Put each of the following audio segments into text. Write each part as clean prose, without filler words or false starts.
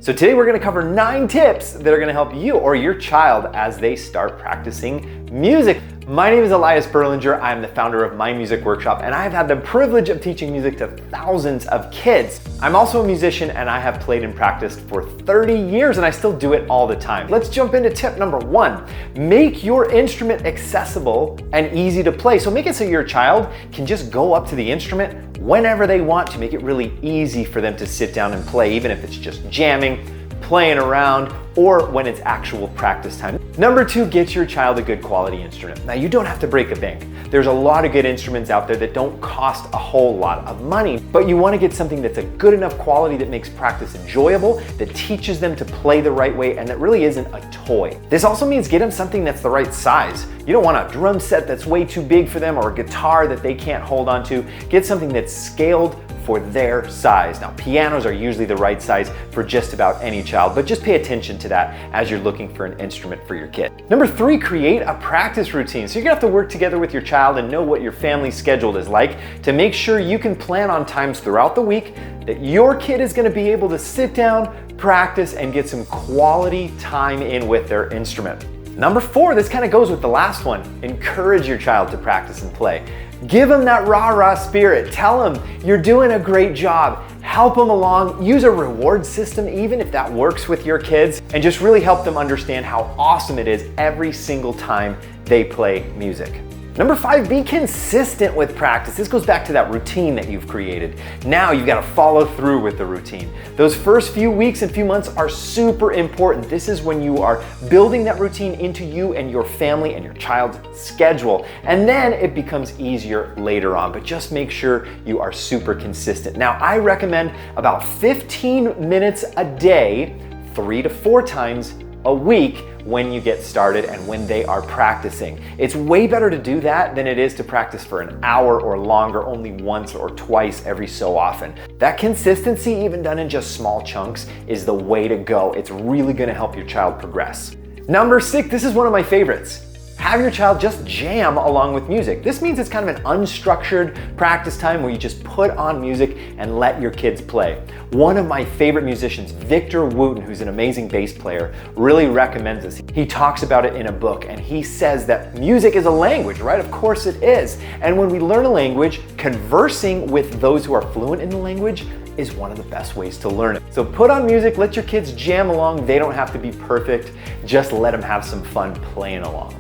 So today we're gonna cover 9 tips that are gonna help you or your child as they start practicing music. My name is Elias Berlinger. I'm the founder of My Music Workshop, and I've had the privilege of teaching music to thousands of kids. I'm also a musician, and I have played and practiced for 30 years, and I still do it all the time. Let's jump into tip number 1. Make your instrument accessible and easy to play. So make it so your child can just go up to the instrument whenever they want to. Make it really easy for them to sit down and play, even if it's just jamming, playing around, or when it's actual practice time. Number 2, get your child a good quality instrument. Now, you don't have to break a bank. There's a lot of good instruments out there that don't cost a whole lot of money, but you want to get something that's a good enough quality that makes practice enjoyable, that teaches them to play the right way, and that really isn't a toy. This also means get them something that's the right size. You don't want a drum set that's way too big for them or a guitar that they can't hold on to. Get something that's scaled for their size. Now, pianos are usually the right size for just about any child, but just pay attention to that as you're looking for an instrument for your kid. Number 3, create a practice routine. So you're gonna have to work together with your child and know what your family schedule is like to make sure you can plan on times throughout the week that your kid is gonna be able to sit down, practice, and get some quality time in with their instrument. Number 4, this kind of goes with the last one. Encourage your child to practice and play. Give them that rah-rah spirit. Tell them you're doing a great job. Help them along. Use a reward system, even if that works with your kids, and just really help them understand how awesome it is every single time they play music. Number 5, be consistent with practice. This goes back to that routine that you've created. Now you've got to follow through with the routine. Those first few weeks and few months are super important. This is when you are building that routine into you and your family and your child's schedule. And then it becomes easier later on, but just make sure you are super consistent. Now, I recommend about 15 minutes a day, 3 to 4 times a week when you get started and when they are practicing. It's way better to do that than it is to practice for an hour or longer, only once or twice every so often. That consistency, even done in just small chunks, is the way to go. It's really gonna help your child progress. Number 6, this is one of my favorites. Have your child just jam along with music. This means it's kind of an unstructured practice time where you just put on music and let your kids play. One of my favorite musicians, Victor Wooten, who's an amazing bass player, really recommends this. He talks about it in a book, and he says that music is a language, right? Of course it is. And when we learn a language, conversing with those who are fluent in the language is one of the best ways to learn it. So put on music, let your kids jam along. They don't have to be perfect. Just let them have some fun playing along.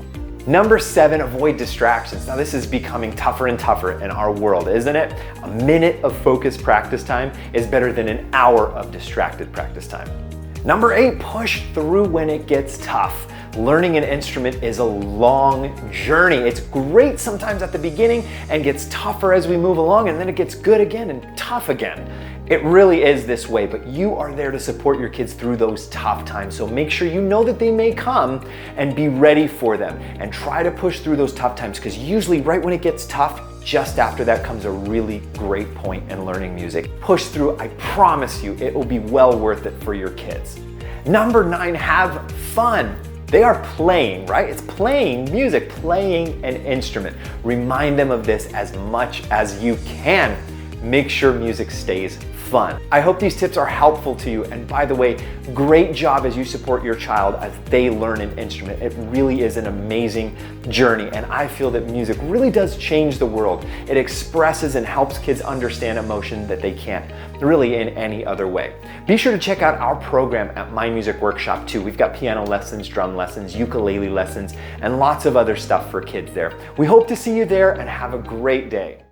Number 7, avoid distractions. Now, this is becoming tougher and tougher in our world, isn't it? A minute of focused practice time is better than an hour of distracted practice time. Number 8, push through when it gets tough. Learning an instrument is a long journey. It's great sometimes at the beginning and gets tougher as we move along, and then it gets good again and tough again. It really is this way, but you are there to support your kids through those tough times. So make sure you know that they may come and be ready for them and try to push through those tough times, because usually right when it gets tough, just after that comes a really great point in learning music. Push through, I promise you, it will be well worth it for your kids. Number 9, have fun. They are playing, right? It's playing music, playing an instrument. Remind them of this as much as you can. Make sure music stays fun. I hope these tips are helpful to you. And by the way, great job as you support your child as they learn an instrument. It really is an amazing journey. And I feel that music really does change the world. It expresses and helps kids understand emotion that they can't really in any other way. Be sure to check out our program at My Music Workshop too. We've got piano lessons, drum lessons, ukulele lessons, and lots of other stuff for kids there. We hope to see you there, and have a great day.